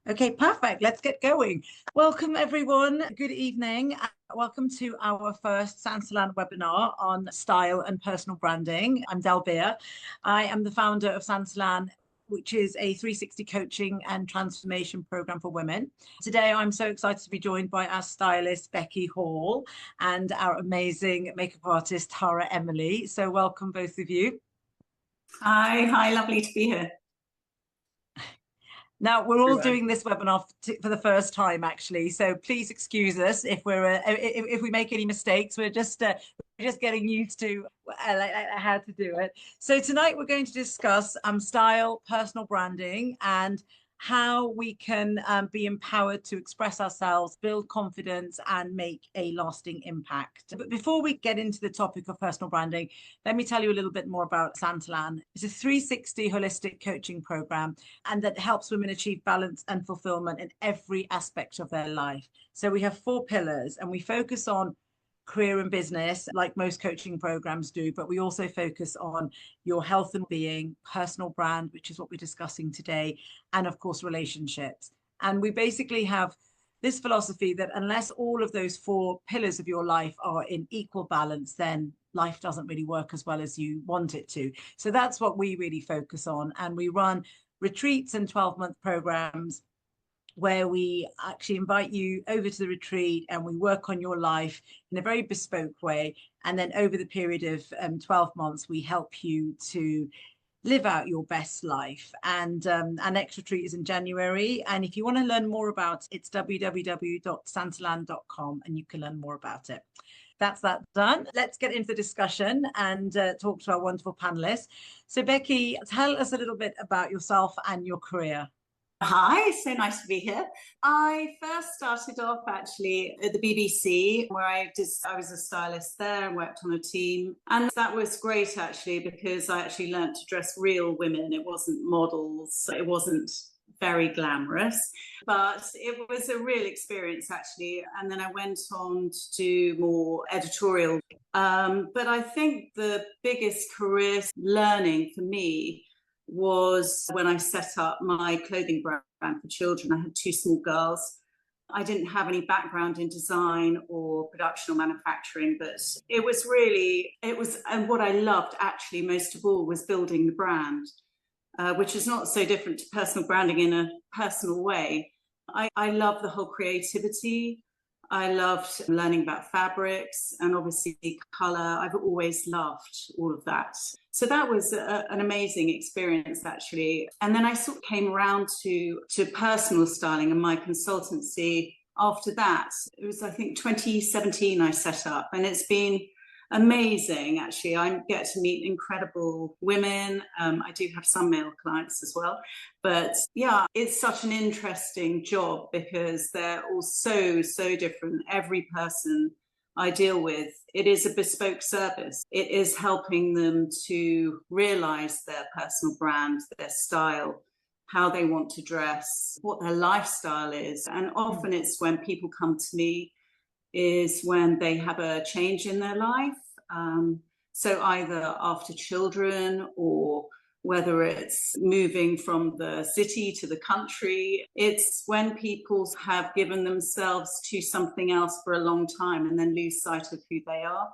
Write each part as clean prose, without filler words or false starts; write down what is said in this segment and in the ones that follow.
Okay, perfect. Let's get going. Welcome, everyone. Good evening. Welcome to our first Santalan webinar on style and personal branding. I'm Dalbir. I am the founder of Santalan, which is a 360 coaching and transformation program for women. Today, I'm so excited to be joined by our stylist, Becky Hall, and our amazing makeup artist, Tara Emily. So welcome, both of you. Hi, lovely to be here. Now, we're all doing this webinar for the first time, actually. So please excuse us if we make any mistakes. We're just getting used to how to do it. So tonight we're going to discuss style, personal branding, and how we can be empowered to express ourselves, build confidence, and make a lasting impact. But before we get into the topic of personal branding, let me tell you a little bit more about Santalan. It's a 360 holistic coaching program, and that helps women achieve balance and fulfillment in every aspect of their life. So we have 4 pillars, and we focus on career and business, like most coaching programs do, but we also focus on your health and being, personal brand, which is what we're discussing today, and of course, relationships. And we basically have this philosophy that unless all of those 4 pillars of your life are in equal balance, then life doesn't really work as well as you want it to. So that's what we really focus on. And we run retreats and 12-month programs where we actually invite you over to the retreat and we work on your life in a very bespoke way. And then over the period of 12 months, we help you to live out your best life. And our next retreat is in January. And if you want to learn more about it, it's www.santalan.com and you can learn more about it. That's that done. Let's get into the discussion and talk to our wonderful panelists. So Becky, tell us a little bit about yourself and your career. Hi, so nice to be here. I first started off actually at the BBC, where I was a stylist there and worked on a team. And that was great actually, because I actually learned to dress real women. It wasn't models, it wasn't very glamorous, but it was a real experience actually. And then I went on to do more editorial. But I think the biggest career learning for me was when I set up my clothing brand for children. I had 2 small girls. I didn't have any background in design or production or manufacturing, but and what I loved actually most of all was building the brand, which is not so different to personal branding in a personal way. I love the whole creativity. I loved learning about fabrics and obviously color. I've always loved all of that. So that was an amazing experience, actually. And then I sort of came around to personal styling and my consultancy after that. It was, I think, 2017 I set up, and it's been amazing, actually. I get to meet incredible women. I do have some male clients as well. But yeah, it's such an interesting job because they're all so different. Every person I deal with, it is a bespoke service. It is helping them to realize their personal brand, their style, how they want to dress, what their lifestyle is. And often it's when people come to me is when they have a change in their life. So either after children or whether it's moving from the city to the country. It's when people have given themselves to something else for a long time and then lose sight of who they are.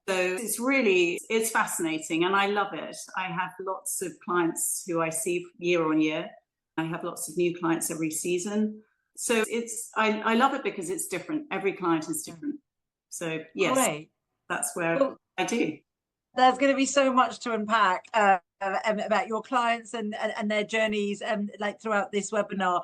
So it's fascinating and I love it. I have lots of clients who I see year on year. I have lots of new clients every season. So I love it because it's different. Every client is different. So yes, great. That's where I do. There's going to be so much to unpack about your clients and their journeys like throughout this webinar.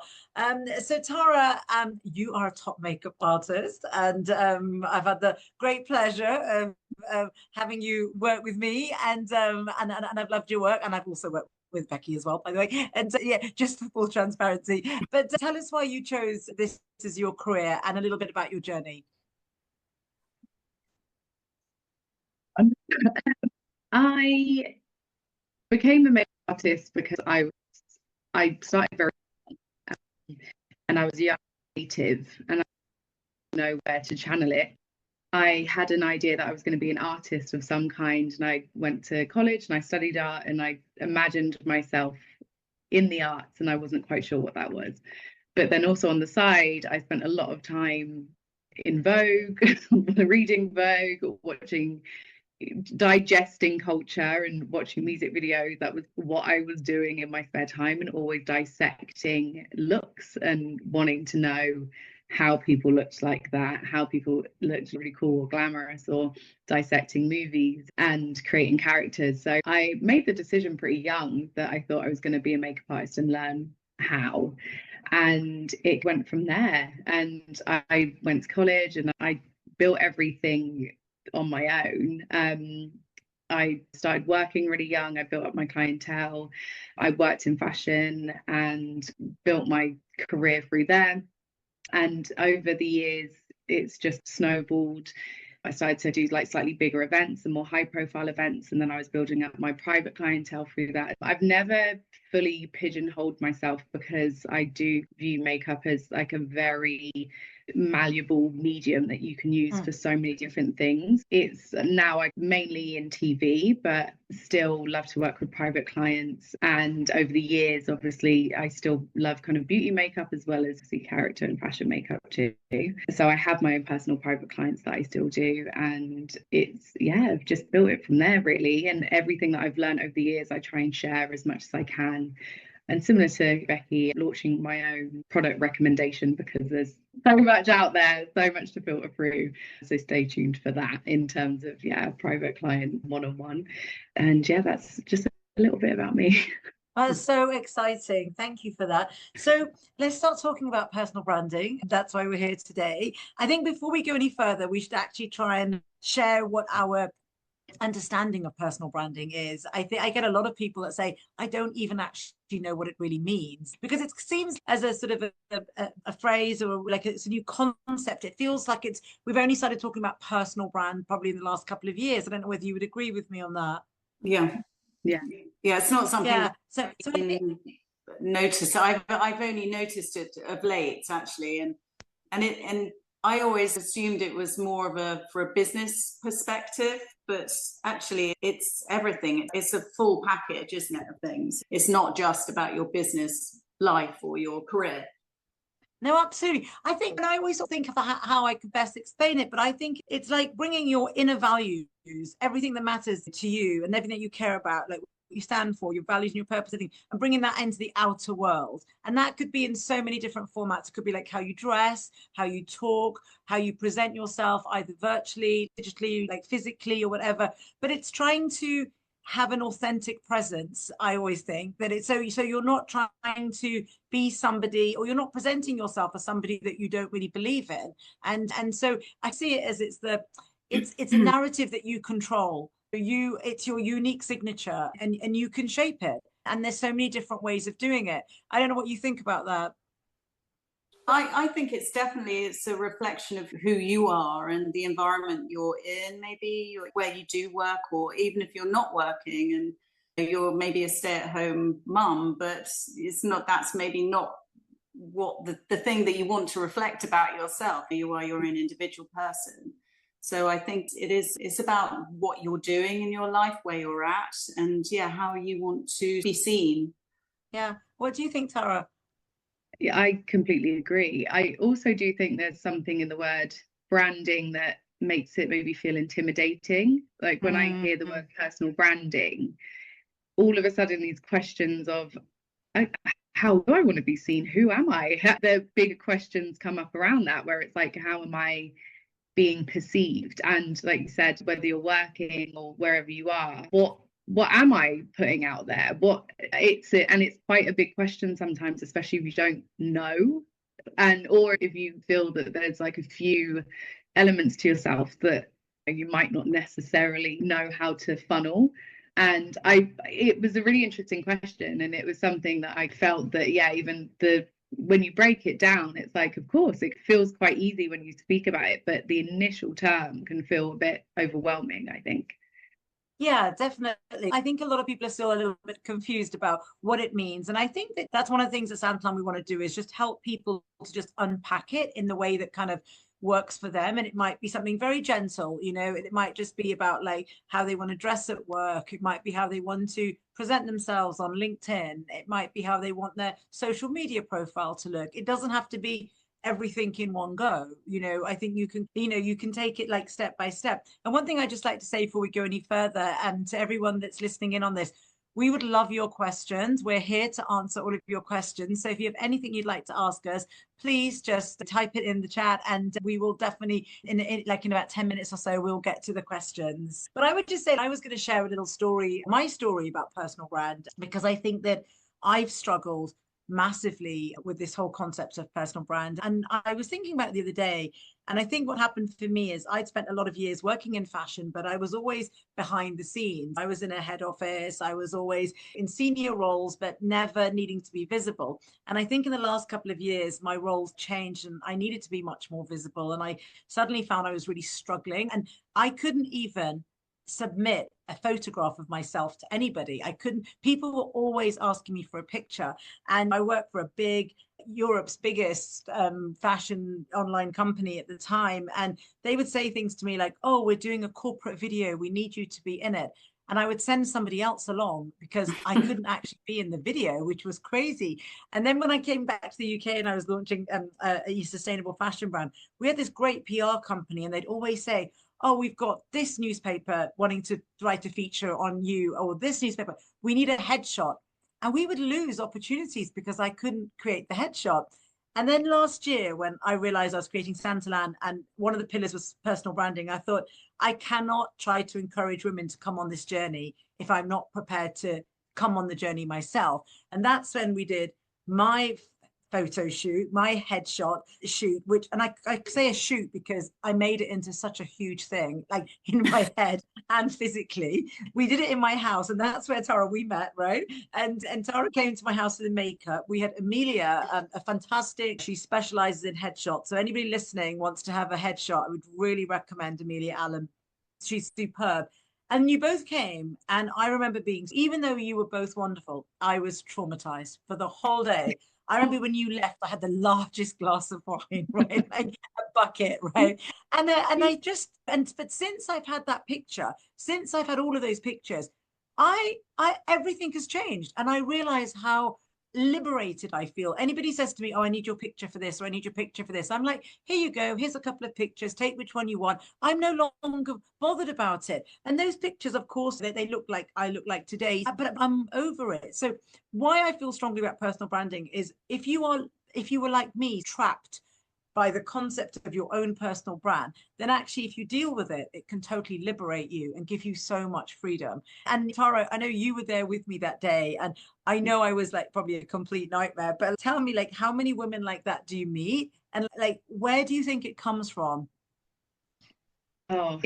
So Tara, you are a top makeup artist, and I've had the great pleasure of having you work with me, and I've loved your work, and I've also worked with Becky as well, by the way. And yeah, just for full transparency. But tell us why you chose this as your career and a little bit about your journey. I became a makeup artist because I started very young, and I was young, creative, and I didn't know where to channel it. I had an idea that I was going to be an artist of some kind, and I went to college and I studied art, and I imagined myself in the arts, and I wasn't quite sure what that was. But then also on the side, I spent a lot of time in Vogue, reading Vogue, watching, digesting culture and watching music videos. That was what I was doing in my spare time, and always dissecting looks and wanting to know how people looked like that, how people looked really cool or glamorous, or dissecting movies and creating characters. So I made the decision pretty young that I thought I was going to be a makeup artist and learn how. And it went from there. And I went to college and I built everything on my own. I started working really young. I built up my clientele. I worked in fashion and built my career through there. And over the years, it's just snowballed. I started to do like slightly bigger events and more high profile events. And then I was building up my private clientele through that. I've never fully pigeonholed myself, because I do view makeup as like a very malleable medium that you can use for so many different things. It's now mainly in TV, but still love to work with private clients. And over the years, obviously, I still love kind of beauty makeup as well as the character and fashion makeup too. So I have my own personal private clients that I still do. And it's, yeah, I've just built it from there really. And everything that I've learned over the years, I try and share as much as I can. And similar to Becky, launching my own product recommendation, because there's so much out there, so much to filter through. So stay tuned for that in terms of, private client one-on-one. And that's just a little bit about me. That's so exciting. Thank you for that. So let's start talking about personal branding. That's why we're here today. I think before we go any further, we should actually try and share what our understanding of personal branding is. I think I get a lot of people that say, I don't even actually know what it really means, because it seems as a sort of a phrase, or like it's a new concept. It feels like we've only started talking about personal brand probably in the last couple of years. I don't know whether you would agree with me on that. Yeah, it's not something so notice. I've only noticed it of late, actually, and I always assumed it was more for a business perspective, but actually it's everything. It's a full package, isn't it, of things. It's not just about your business life or your career. No, absolutely. I think, and I always think of how I could best explain it, but I think it's like bringing your inner values, everything that matters to you and everything that you care about, like what you stand for, your values and your purpose, I think, and bringing that into the outer world. And that could be in so many different formats. It could be like how you dress, how you talk, how you present yourself, either virtually, digitally, like physically or whatever. But it's trying to have an authentic presence. I always think that it's so you're not trying to be somebody, or you're not presenting yourself as somebody that you don't really believe in. And so I see it as it's a narrative that you control. It's your unique signature, and you can shape it. And there's so many different ways of doing it. I don't know what you think about that. I think it's a reflection of who you are and the environment you're in, maybe where you do work, or even if you're not working and you're maybe a stay-at-home mum, but that's maybe not what the thing that you want to reflect about yourself. You are your own individual person. So I think it's about what you're doing in your life, where you're at, and how you want to be seen. Yeah. What do you think, Tara? Yeah, I completely agree. I also do think there's something in the word branding that makes it maybe feel intimidating. Like when I hear the word personal branding, all of a sudden these questions of how do I want to be seen? Who am I? The bigger questions come up around that, where it's like, how am I being perceived? And like you said, whether you're working or wherever you are, what am I putting out there? And it's quite a big question sometimes, especially if you don't know, or if you feel that there's like a few elements to yourself that you might not necessarily know how to funnel. And it was a really interesting question, and it was something that I felt that even when you break it down, it's like, of course, it feels quite easy when you speak about it, but the initial term can feel a bit overwhelming, I think. Yeah, definitely. I think a lot of people are still a little bit confused about what it means. And I think that's one of the things at Santalan we want to do, is just help people to just unpack it in the way that kind of works for them, and it might be something very gentle. It might just be about like how they want to dress at work. It might be how they want to present themselves on LinkedIn. It might be how they want their social media profile to look. It doesn't have to be everything in one go. I think you can take it like step by step. And one thing I just like to say before we go any further, and to everyone that's listening in on this, we would love your questions. We're here to answer all of your questions. So if you have anything you'd like to ask us, please just type it in the chat, and we will definitely, in about 10 minutes or so, we'll get to the questions. But I would just say I was going to share a little story, my story about personal brand, because I think that I've struggled massively with this whole concept of personal brand. And I was thinking about it the other day, and I think what happened for me is I'd spent a lot of years working in fashion, but I was always behind the scenes. I was in a head office, I was always in senior roles, but never needing to be visible. And I think in the last couple of years, my roles changed and I needed to be much more visible. And I suddenly found I was really struggling, and I couldn't even submit a photograph of myself to anybody. I couldn't. People were always asking me for a picture, and I worked for Europe's biggest fashion online company at the time, and they would say things to me like, "Oh, we're doing a corporate video, we need you to be in it." And I would send somebody else along because I couldn't actually be in the video, which was crazy. And then when I came back to the UK and I was launching a sustainable fashion brand, we had this great PR company, and they'd always say, "Oh, we've got this newspaper wanting to write a feature on you, or this newspaper, we need a headshot." And we would lose opportunities because I couldn't create the headshot. And then last year, when I realized I was creating Santalan and one of the pillars was personal branding, I thought, I cannot try to encourage women to come on this journey if I'm not prepared to come on the journey myself. And that's when we did my photo shoot, my headshot shoot, and I say a shoot because I made it into such a huge thing, like in my head and physically. We did it in my house, and that's where Tara, we met, right? And Tara came to my house with the makeup. We had Amelia, a fantastic, she specializes in headshots. So anybody listening wants to have a headshot, I would really recommend Amelia Allen. She's superb. And you both came, and I remember even though you were both wonderful, I was traumatized for the whole day. I remember when you left, I had the largest glass of wine, right? Like a bucket, right? But since I've had that picture, since I've had all of those pictures, I everything has changed. And I realize how liberated I feel. Anybody says to me, "Oh, I need your picture for this," or "I need your picture for this," I'm like, "Here you go, here's a couple of pictures, take which one you want." I'm no longer bothered about it. And those pictures, of course, they look like I look like today, but I'm over it. So why I feel strongly about personal branding is if you were like me, trapped by the concept of your own personal brand, then actually if you deal with it, it can totally liberate you and give you so much freedom. And Tara, I know you were there with me that day, and I know I was like probably a complete nightmare, but tell me, like, how many women like that do you meet, and like where do you think it comes from? Oh,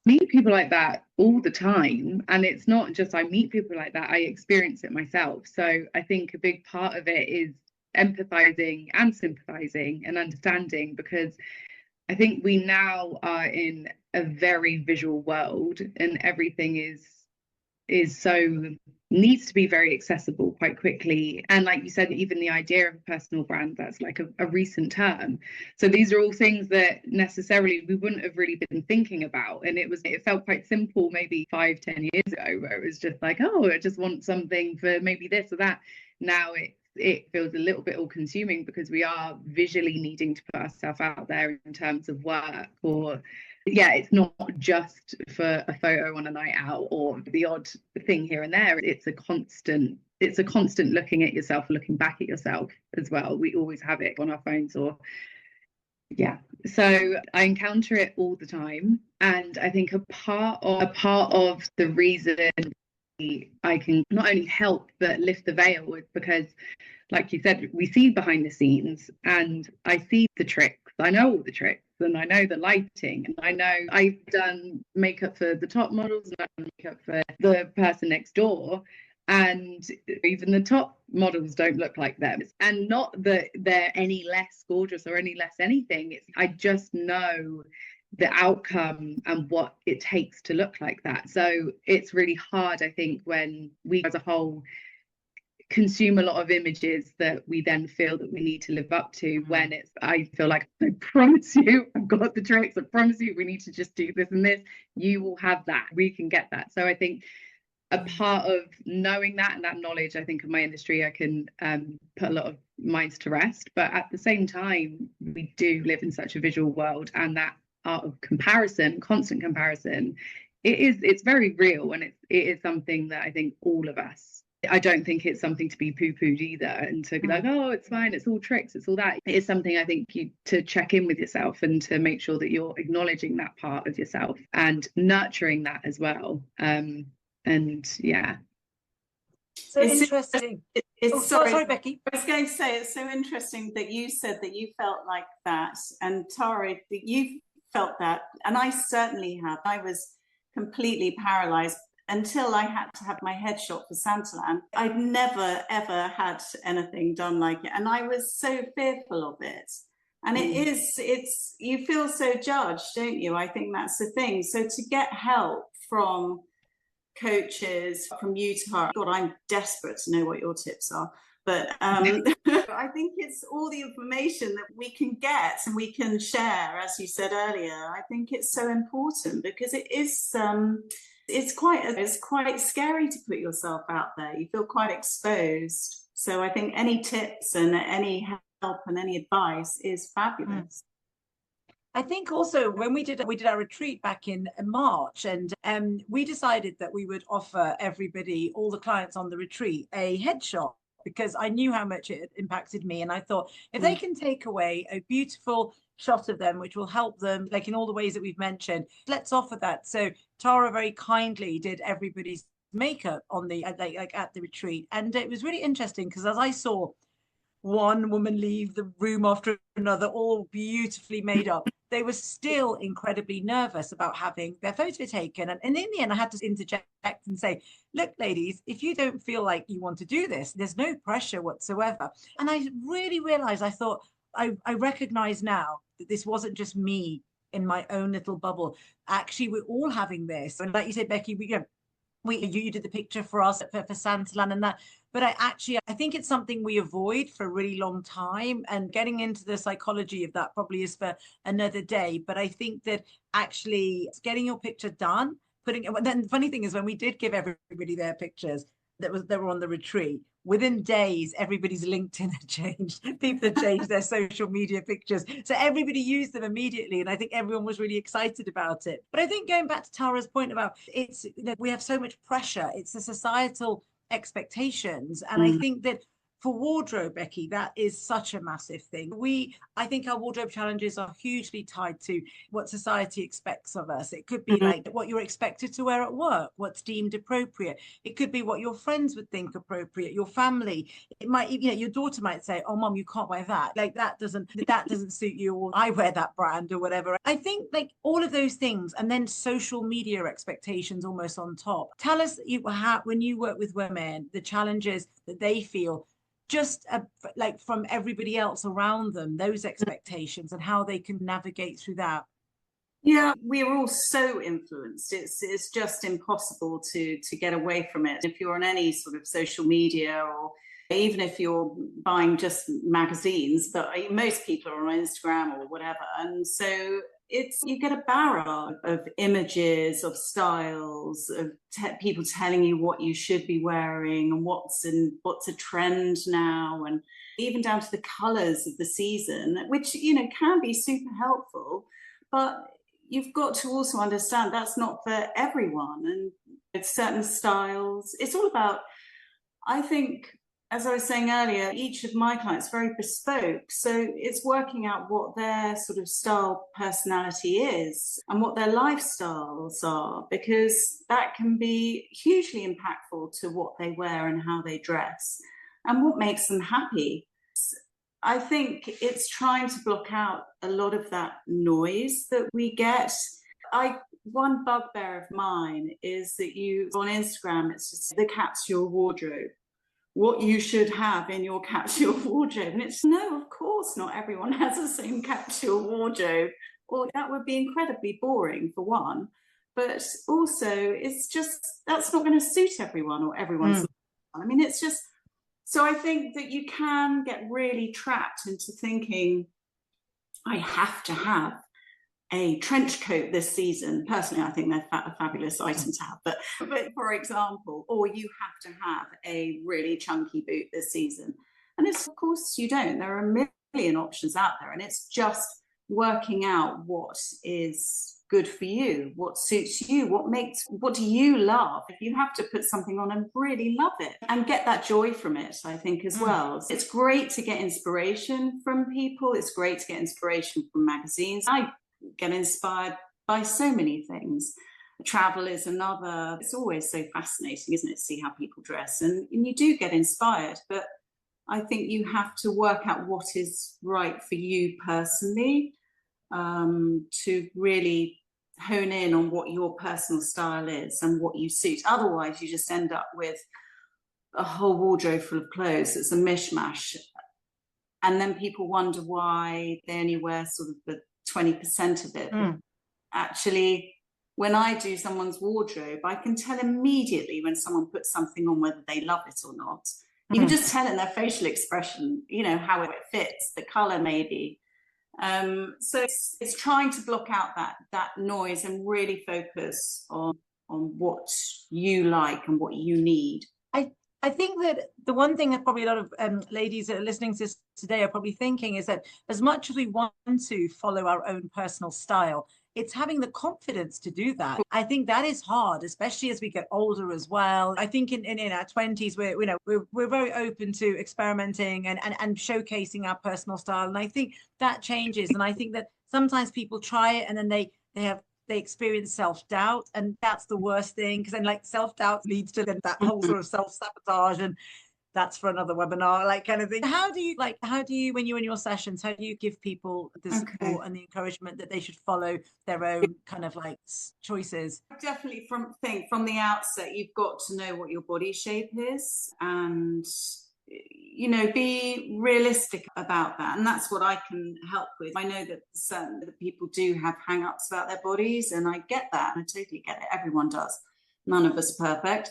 meet people like that all the time, and it's not just I meet people like that, I experience it myself. So I think a big part of it is empathizing and sympathizing and understanding, because I think we now are in a very visual world, and everything is so needs to be very accessible quite quickly. And like you said, even the idea of a personal brand, that's like a recent term. So these are all things that necessarily we wouldn't have really been thinking about. And it felt quite simple maybe 5-10 years ago, where it was just like, oh, I just want something for maybe this or that. Now it feels a little bit all consuming, because we are visually needing to put ourselves out there in terms of work, or it's not just for a photo on a night out or the odd thing here and there. It's a constant looking at yourself, looking back at yourself as well. We always have it on our phones, so I encounter it all the time. And I think a part of the reason I can not only help but lift the veil is because, like you said, we see behind the scenes, and I see the tricks. I know all the tricks, and I know the lighting, and I know I've done makeup for the top models, and I've done makeup for the person next door, and even the top models don't look like them. And not that they're any less gorgeous or any less anything. I just know the outcome and what it takes to look like that. So it's really hard, I think, when we as a whole consume a lot of images that we then feel that we need to live up to, when I feel like, I promise you, I've got the tricks, I promise you, we need to just do this and this, you will have that, we can get that. So I think a part of knowing that and that knowledge, I think, of my industry, I can put a lot of minds to rest. But at the same time, we do live in such a visual world, and that art of comparison, constant comparison, it's very real, and it is something that I think all of us, I don't think it's something to be poo-pooed either, and to be like, oh, it's fine, it's all tricks, it's all that. It is something, I think, to check in with yourself and to make sure that you're acknowledging that part of yourself and nurturing that as well. And yeah. So interesting. Sorry, Becky. I was going to say, it's so interesting that you said that you felt like that, and Tara, that you felt that, and I certainly have. I was completely paralyzed until I had to have my head shot for Santalan. I'd never, ever had anything done like it, and I was so fearful of it. And it's, you feel so judged, don't you? I think that's the thing. So to get help from coaches, from you, Tara, God, I'm desperate to know what your tips are. But I think it's all the information that we can get and we can share, as you said earlier. I think it's so important, because it is it's quite scary to put yourself out there. You feel quite exposed. So I think any tips and any help and any advice is fabulous. I think also when we did our retreat back in March, and we decided that we would offer everybody, all the clients on the retreat, a headshot, because I knew how much it impacted me. And I thought, if they can take away a beautiful shot of them, which will help them, like in all the ways that we've mentioned, let's offer that. So Tara very kindly did everybody's makeup on the like at the retreat, and it was really interesting, because as I saw one woman leave the room after another, all beautifully made up, they were still incredibly nervous about having their photo taken. And in the end, I had to interject and say, look, ladies, if you don't feel like you want to do this, there's no pressure whatsoever. And I really realized, I thought, I recognize now that this wasn't just me in my own little bubble. Actually, we're all having this. And like you said, Becky, you did the picture for us for Santalan and that. But I think it's something we avoid for a really long time, and getting into the psychology of that probably is for another day. But I think that actually getting your picture done, then the funny thing is, when we did give everybody their pictures that were on the retreat, within days, everybody's LinkedIn had changed. People had changed their social media pictures. So everybody used them immediately. And I think everyone was really excited about it. But I think going back to Tara's point about we have so much pressure. It's the societal expectations. And I think that for wardrobe, Becky, that is such a massive thing. I think our wardrobe challenges are hugely tied to what society expects of us. It could be like what you're expected to wear at work, what's deemed appropriate. It could be what your friends would think appropriate, your family. It might, your daughter might say, oh, mom, you can't wear that. Like that doesn't suit you, or I wear that brand or whatever. I think like all of those things, and then social media expectations almost on top. Tell us when you work with women, the challenges that they feel, just like from everybody else around them, those expectations, and how they can navigate through that. Yeah, we are all so influenced. It's just impossible to get away from it. If you're on any sort of social media, or even if you're buying just magazines, but most people are on Instagram or whatever, and so you get a barrage of images, of styles, of people telling you what you should be wearing and what's a trend now, and even down to the colors of the season, which can be super helpful, but you've got to also understand that's not for everyone, and it's certain styles. It's all about, I think, as I was saying earlier, each of my clients is very bespoke. So it's working out what their sort of style personality is and what their lifestyles are, because that can be hugely impactful to what they wear and how they dress and what makes them happy. I think it's trying to block out a lot of that noise that we get. One bugbear of mine is that on Instagram, it's just the capsule wardrobe. What you should have in your capsule wardrobe. And it's no, of course not everyone has the same capsule wardrobe, or that would be incredibly boring for one. But also, it's just, that's not going to suit everyone or everyone's. I mean, it's just So I think that you can get really trapped into thinking, I have to have a trench coat this season. Personally, I think they're a fabulous item to have. But for example, or you have to have a really chunky boot this season. And it's, of course, you don't. There are a million options out there. And it's just working out what is good for you, what suits you, what do you love. If you have to put something on and really love it and get that joy from it, I think, as well. It's great to get inspiration from people. It's great to get inspiration from magazines. I get inspired by so many things. Travel is another. It's always so fascinating, isn't it, to see how people dress, and you do get inspired, but I think you have to work out what is right for you personally, to really hone in on what your personal style is and what you suit. Otherwise, you just end up with a whole wardrobe full of clothes that's a mishmash, and then people wonder why they only wear sort of the 20% of it. Actually, when I do someone's wardrobe, I can tell immediately when someone puts something on whether they love it or not. You can just tell in their facial expression, you know, how it fits, the color maybe. So it's trying to block out that noise and really focus on what you like and what you need. I think that the one thing that probably a lot of ladies that are listening to this today are probably thinking is that as much as we want to follow our own personal style, it's having the confidence to do that. I think that is hard, especially as we get older as well. I think in our 20s, we're very open to experimenting and showcasing our personal style. And I think that changes. And I think that sometimes people try it and then they experience self-doubt, and that's the worst thing, because then like self-doubt leads to that whole sort of self-sabotage, and that's for another webinar, like kind of thing. How do you when you're in your sessions, how do you give people the support and the encouragement that they should follow their own kind of like choices? Definitely from the outset, you've got to know what your body shape is, and you know, be realistic about that. And that's what I can help with. I know that people do have hang-ups about their bodies, and I get that. I totally get it. Everyone does. None of us are perfect.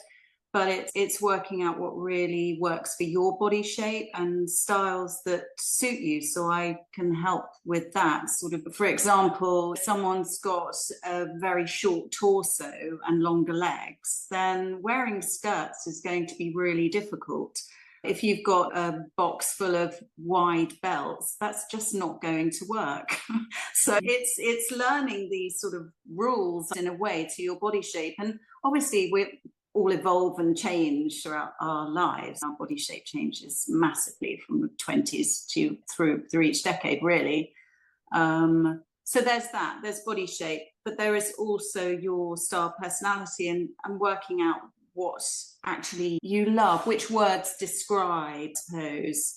But it's working out what really works for your body shape and styles that suit you. So I can help with that. Sort of, for example, if someone's got a very short torso and longer legs, then wearing skirts is going to be really difficult. If you've got a box full of wide belts, that's just not going to work. So it's learning these sort of rules in a way to your body shape. And obviously we all evolve and change throughout our lives. Our body shape changes massively from the 20s to through each decade, really. So there's body shape, but there is also your style, personality, and working out what actually you love, which words describe, I suppose.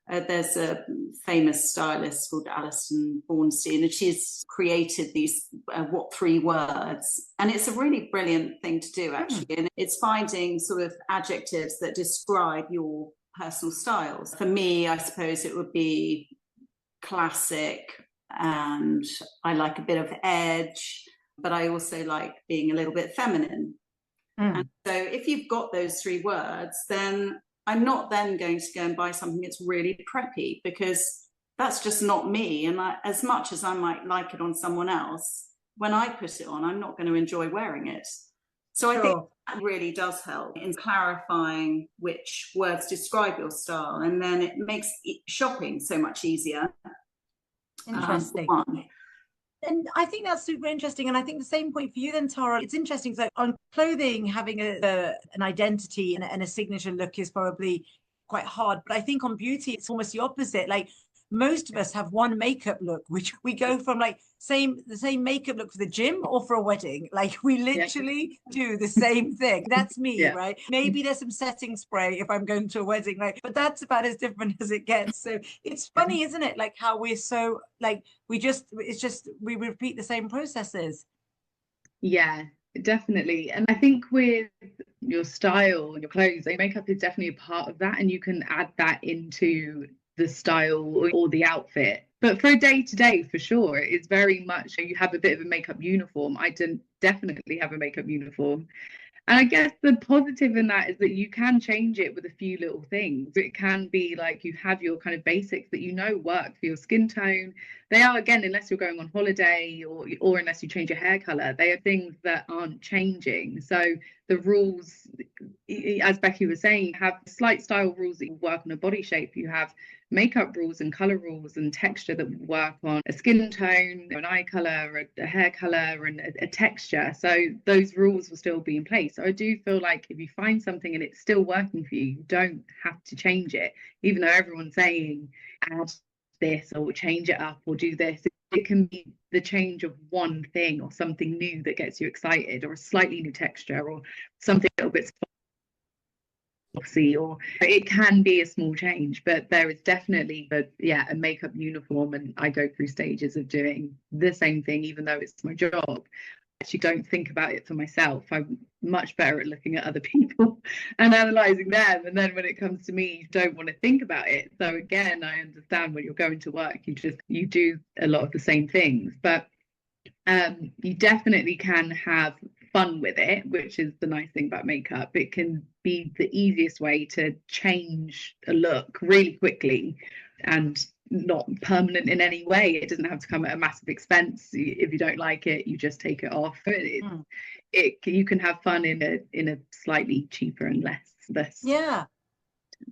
There's a famous stylist called Alison Bornstein, and she's created these what 3 words, and it's a really brilliant thing to do, actually. And it's finding sort of adjectives that describe your personal styles. For me, I suppose it would be classic, and I like a bit of edge, but I also like being a little bit feminine. And so if you've got those 3 words, then I'm not then going to go and buy something that's really preppy, because that's just not me. And as much as I might like it on someone else, when I put it on, I'm not going to enjoy wearing it. So I think that really does help in clarifying which words describe your style. And then it makes shopping so much easier. Interesting. And I think that's super interesting. And I think the same point for you then, Tara. It's interesting. So on clothing, having an identity and a signature look is probably quite hard. But I think on beauty, it's almost the opposite. Like most of us have one makeup look, which we go from like the same makeup look for the gym or for a wedding. Like we literally do the same thing. That's me, right? Maybe there's some setting spray if I'm going to a wedding, like, but that's about as different as it gets. So it's funny, isn't it? Like how we're so like we repeat the same processes. Yeah, definitely. And I think with your style and your clothes, makeup is definitely a part of that, and you can add that into the style or the outfit. But for a day-to-day, for sure, it's very much you have a bit of a makeup uniform. I definitely have a makeup uniform. And I guess the positive in that is that you can change it with a few little things. It can be like you have your kind of basics that you know work for your skin tone. They are, again, unless you're going on holiday or unless you change your hair color, they are things that aren't changing. So the rules, as Becky was saying, you have slight style rules that you work on a body shape. You have makeup rules and color rules and texture that work on a skin tone, an eye color, a hair color, and a texture. So those rules will still be in place. So I do feel like if you find something and it's still working for you, you don't have to change it, even though everyone's saying add this or change it up or do this. It can be the change of one thing or something new that gets you excited, or a slightly new texture, or something a little bit glossy, or it can be a small change. But there is definitely a makeup uniform, and I go through stages of doing the same thing even though it's my job. I actually don't think about it for myself. I'm much better at looking at other people and analysing them, and then when it comes to me, you don't want to think about it. So again, I understand when you're going to work, you do a lot of the same things, but you definitely can have fun with it, which is the nice thing about makeup. It can be the easiest way to change a look really quickly and not permanent in any way. It doesn't have to come at a massive expense. If you don't like it, you just take it off. You can have fun in a slightly cheaper and less Yeah,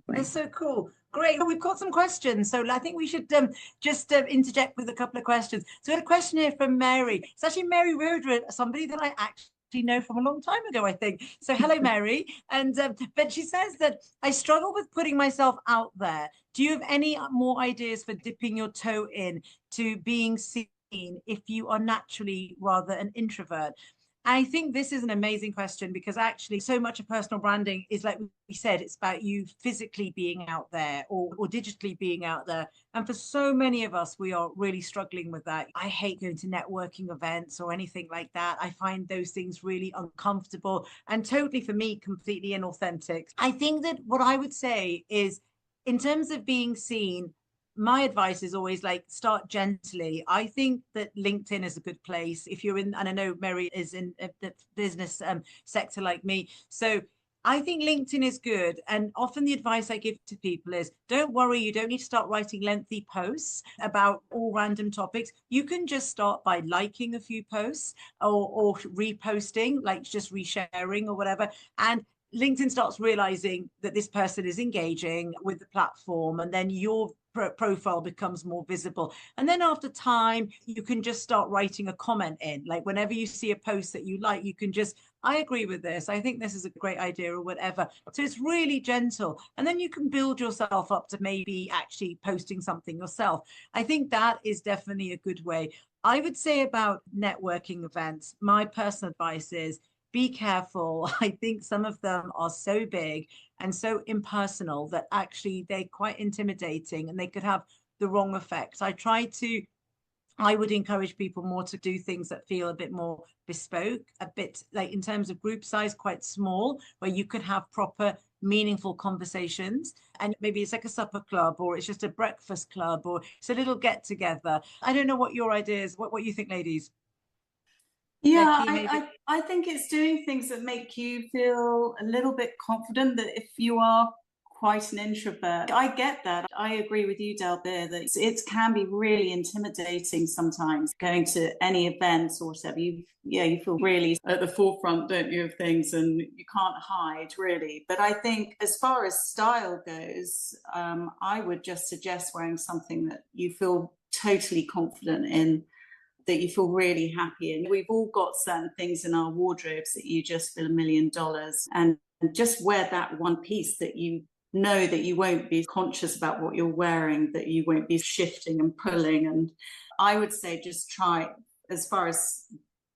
way. That's so cool. Great. We've got some questions, so I think we should just interject with a couple of questions. So we had a question here from Mary. It's actually Mary Roder, somebody that I actually know from a long time ago, I think. So hello, Mary. And but she says that I struggle with putting myself out there. Do you have any more ideas for dipping your toe in to being seen if you are naturally rather an introvert? I think this is an amazing question, because actually so much of personal branding is, like we said, it's about you physically being out there or digitally being out there. And for so many of us, we are really struggling with that. I hate going to networking events or anything like that. I find those things really uncomfortable and totally, for me, completely inauthentic. I think that what I would say is, in terms of being seen, my advice is always like, start gently. I think that LinkedIn is a good place if you're in, and I know Mary is in the business sector like me. So I think LinkedIn is good. And often the advice I give to people is, don't worry, you don't need to start writing lengthy posts about all random topics. You can just start by liking a few posts or reposting, like just resharing or whatever. And LinkedIn starts realizing that this person is engaging with the platform, and then your profile becomes more visible. And then after time, you can just start writing a comment in, like whenever you see a post that you like, you can just, I agree with this, I think this is a great idea, or whatever. So it's really gentle, and then you can build yourself up to maybe actually posting something yourself. I think that is definitely a good way. I would say about networking events, my personal advice is, be careful. I think some of them are so big and so impersonal that actually they're quite intimidating, and they could have the wrong effect. I would encourage people more to do things that feel a bit more bespoke, a bit like, in terms of group size, quite small, where you could have proper meaningful conversations. And maybe it's like a supper club, or it's just a breakfast club, or it's a little get together. I don't know what your ideas, what you think, ladies. Yeah, Becky, I think it's doing things that make you feel a little bit confident, that if you are quite an introvert, I get that. I agree with you, Dalbir, that it can be really intimidating sometimes going to any events or whatever. You feel really at the forefront, don't you, of things, and you can't hide really. But I think as far as style goes, I would just suggest wearing something that you feel totally confident in, that you feel really happy in. We've all got certain things in our wardrobes that you just feel $1 million, and just wear that one piece that you know that you won't be conscious about what you're wearing, that you won't be shifting and pulling. And I would say just try, as far as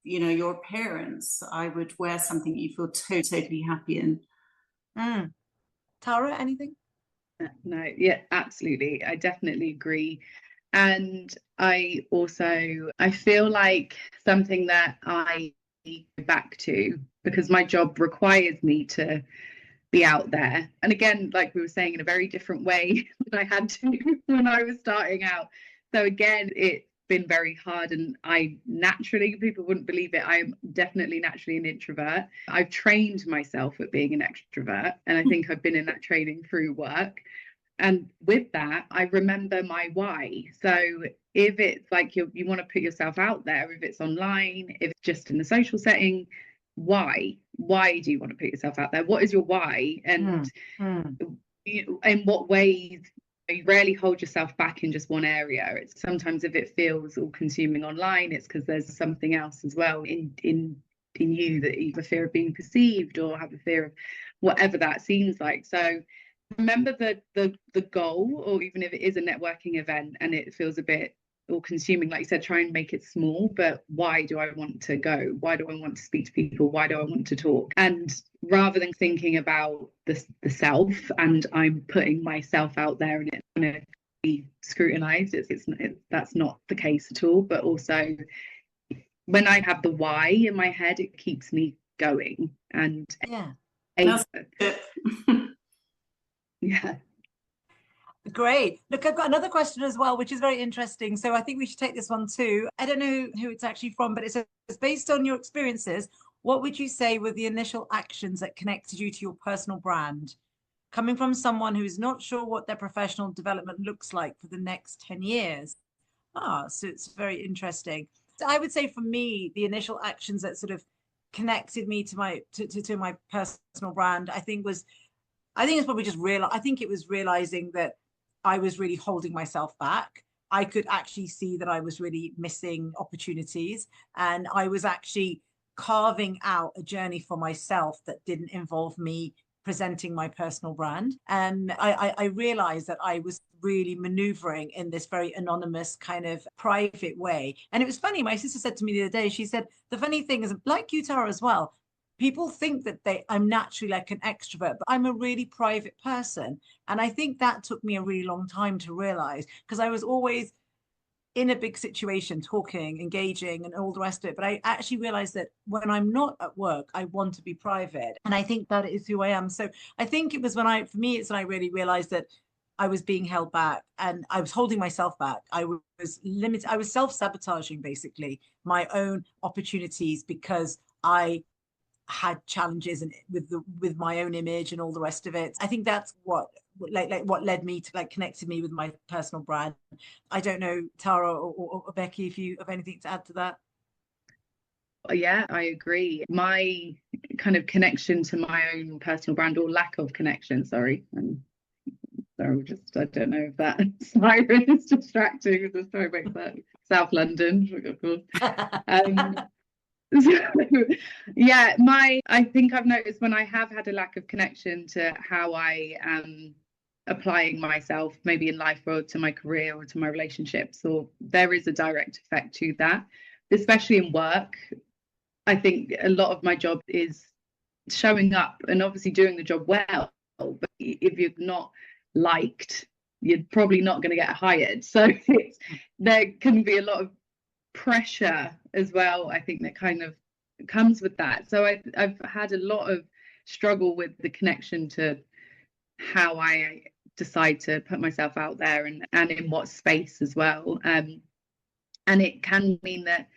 your appearance, I would wear something you feel totally happy in. Tara, anything? No, yeah, absolutely. I definitely agree. And I feel like something that I go back to, because my job requires me to be out there. And again, like we were saying, in a very different way than I had to when I was starting out. So again, been very hard, and I naturally, people wouldn't believe it, I'm definitely naturally an introvert. I've trained myself at being an extrovert, and I think I've been in that training through work. And with that, I remember my why. So if it's like you want to put yourself out there, if it's online, if it's just in a social setting, why do you want to put yourself out there? What is your why? And in what ways? You rarely hold yourself back in just one area. It's sometimes, if it feels all consuming online, it's because there's something else as well in you, that you have a fear of being perceived or have a fear of whatever that seems like. So remember the goal, or even if it is a networking event and it feels a bit all consuming, like you said, try and make it small. But why do I want to go? Why do I want to speak to people? Why do I want to talk? And rather than thinking about the self, and I'm putting myself out there and it's going to be scrutinized, that's not the case at all. But also, when I have the why in my head, it keeps me going. And yeah. Great. Look, I've got another question as well, which is very interesting. So I think we should take this one too. I don't know who it's actually from, but it says, based on your experiences, what would you say were the initial actions that connected you to your personal brand? Coming from someone who is not sure what their professional development looks like for the next 10 years. So it's very interesting. So I would say for me, the initial actions that sort of connected me to my personal brand, I think it's probably just I think it was realizing that I was really holding myself back. I could actually see that I was really missing opportunities, and I was actually carving out a journey for myself that didn't involve me presenting my personal brand. And I realized that I was really maneuvering in this very anonymous kind of private way. And it was funny, my sister said to me the other day, she said, the funny thing is, like you, Tara, as well, people think that I'm naturally like an extrovert, but I'm a really private person. And I think that took me a really long time to realize, because I was always in a big situation, talking, engaging, and all the rest of it. But I actually realized that when I'm not at work, I want to be private. And I think that is who I am. So I think it was for me, it's when I really realized that I was being held back and I was holding myself back. I was limited. I was self-sabotaging basically my own opportunities because I had challenges and with my own image and all the rest of it. I think that's what led me to connected me with my personal brand. I don't know, Tara or Becky, if you have anything to add to that. Yeah, I agree. My kind of connection to my own personal brand, or lack of connection, sorry. I don't know if that siren is distracting. Just trying to make that South London, of course. Yeah, I think I've noticed when I have had a lack of connection to how I am applying myself, maybe in life or to my career or to my relationships, or there is a direct effect to that, especially in work. I think a lot of my job is showing up and obviously doing the job well, but if you're not liked, you're probably not going to get hired. So there can be a lot of pressure as well, I think, that kind of comes with that. So I've had a lot of struggle with the connection to how I decide to put myself out there and in what space as well. And it can mean that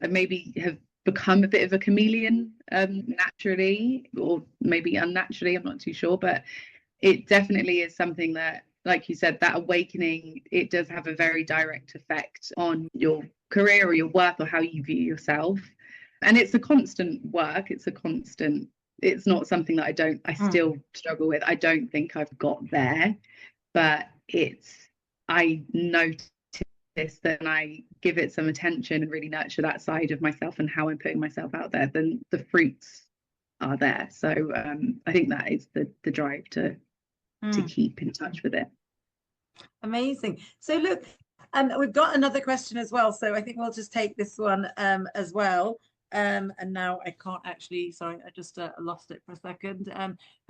I maybe have become a bit of a chameleon naturally, or maybe unnaturally, I'm not too sure, but it definitely is something that, like you said, that awakening, it does have a very direct effect on your career or your work or how you view yourself. And it's a constant work. It's not something that I still struggle with. I don't think I've got there, but I notice that when I give it some attention and really nurture that side of myself and how I'm putting myself out there, then the fruits are there. So I think that is the drive to keep in touch with it. Amazing. So look, we've got another question as well. So I think we'll just take this one as well. And now I can't actually, sorry, I just lost it for a second.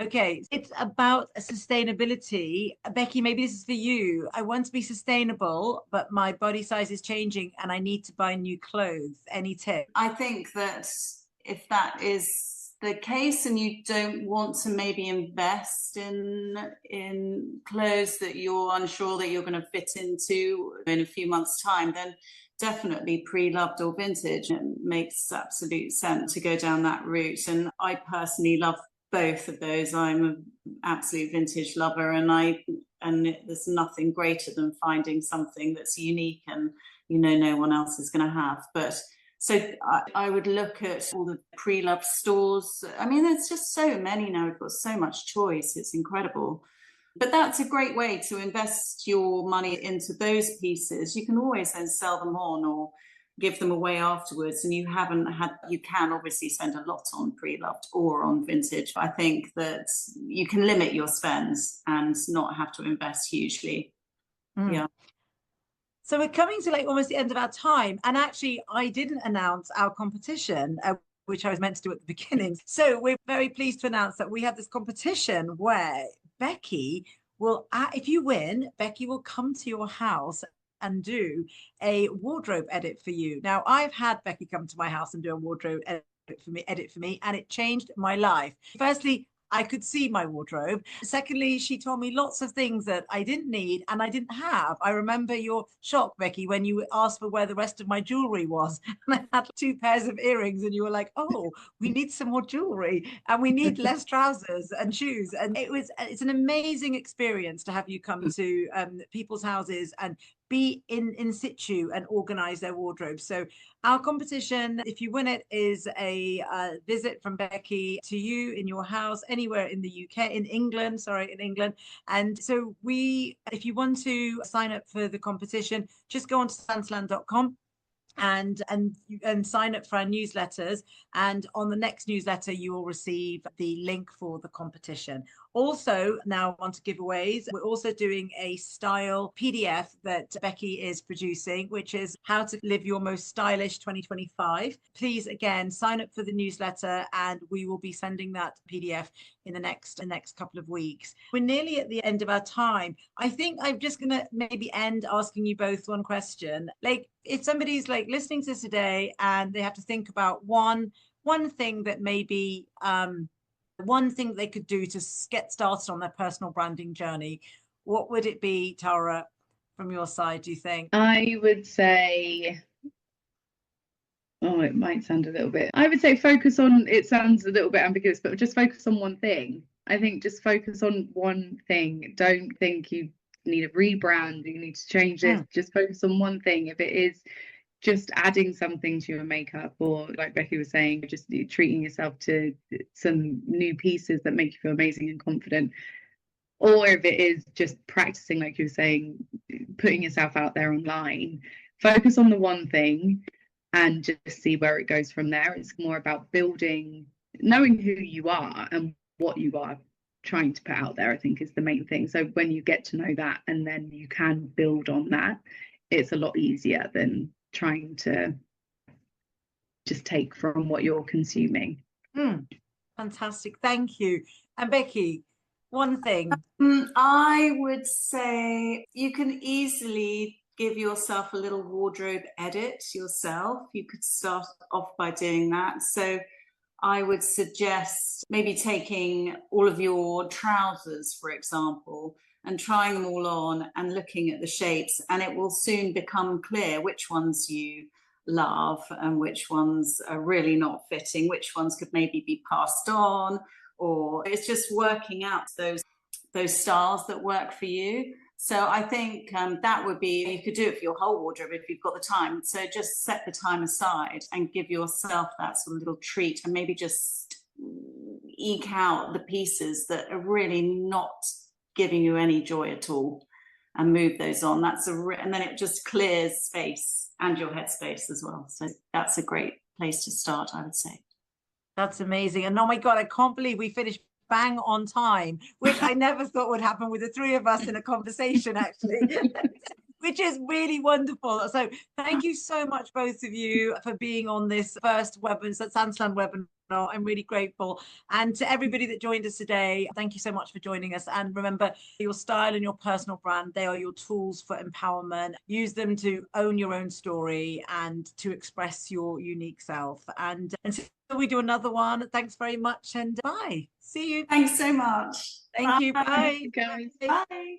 Okay, it's about sustainability. Becky, maybe this is for you. I want to be sustainable, but my body size is changing and I need to buy new clothes. Any tip? I think that if that is the case and you don't want to maybe invest in clothes that you're unsure that you're going to fit into in a few months' time, then definitely pre-loved or vintage. It makes absolute sense to go down that route. And I personally love both of those. I'm an absolute vintage lover, and there's nothing greater than finding something that's unique and no one else is going to have. But so I would look at all the pre-loved stores. I mean, there's just so many now. We've got so much choice. It's incredible. But that's a great way to invest your money into those pieces. You can always then sell them on or give them away afterwards. And you can obviously spend a lot on pre-loved or on vintage. I think that you can limit your spends and not have to invest hugely. Yeah. So we're coming to like almost the end of our time. And actually, I didn't announce our competition, which I was meant to do at the beginning. So we're very pleased to announce that we have this competition where Becky will, if you win, Becky will come to your house and do a wardrobe edit for you. Now, I've had Becky come to my house and do a wardrobe edit for me, and it changed my life. Firstly, I could see my wardrobe. Secondly, she told me lots of things that I didn't need and I didn't have. I remember your shock, Becky, when you asked for where the rest of my jewelry was. And I had 2 pairs of earrings and you were like, oh, we need some more jewelry and we need less trousers and shoes. And it's an amazing experience to have you come to people's houses and be in situ and organize their wardrobe. So our competition, if you win it, is a visit from Becky to you in your house, anywhere in the UK, in England. And so if you want to sign up for the competition, just go on to santalan.com and sign up for our newsletters, and on the next newsletter you will receive the link for the competition. Also, now on to giveaways. We're also doing a style PDF that Becky is producing, which is how to live your most stylish 2025. Please again sign up for the newsletter and we will be sending that PDF in the next couple of weeks. We're nearly at the end of our time. I think I'm just going to maybe end asking you both one question. Like, if somebody's like listening to this today and they have to think about one thing that maybe one thing they could do to get started on their personal branding journey, what would it be, Tara, from your side, do you think? I would say, it might sound a little bit, I would say focus on, it sounds a little bit ambiguous, but just focus on one thing. I think just focus on one thing. Don't think you need a rebrand, you need to change this. Just focus on one thing. If it is just adding something to your makeup, or like Becky was saying, just treating yourself to some new pieces that make you feel amazing and confident, or if it is just practicing, like you were saying, putting yourself out there online, focus on the one thing and just see where it goes from there. It's more about building, knowing who you are and what you are trying to put out there, I think, is the main thing. So when you get to know that and then you can build on that, it's a lot easier than trying to just take from what you're consuming. Fantastic, thank you. And Becky, one thing. I would say you can easily give yourself a little wardrobe edit yourself. You could start off by doing that. So I would suggest maybe taking all of your trousers, for example, and trying them all on and looking at the shapes, and it will soon become clear which ones you love and which ones are really not fitting, which ones could maybe be passed on, or it's just working out those styles that work for you. So I think that would be, you could do it for your whole wardrobe if you've got the time. So just set the time aside and give yourself that sort of little treat, and maybe just eke out the pieces that are really not giving you any joy at all, and move those on. And then it just clears space and your headspace as well. So that's a great place to start, I would say. That's amazing. And oh my God, I can't believe we finished bang on time, which I never thought would happen with the 3 of us in a conversation, actually. Which is really wonderful. So thank you so much, both of you, for being on this first Santalan webinar. I'm really grateful. And to everybody that joined us today, thank you so much for joining us. And remember, your style and your personal brand, they are your tools for empowerment. Use them to own your own story and to express your unique self. And we do another one. Thanks very much and bye. See you. Thanks so much. Thank you. Bye. Guys. Bye.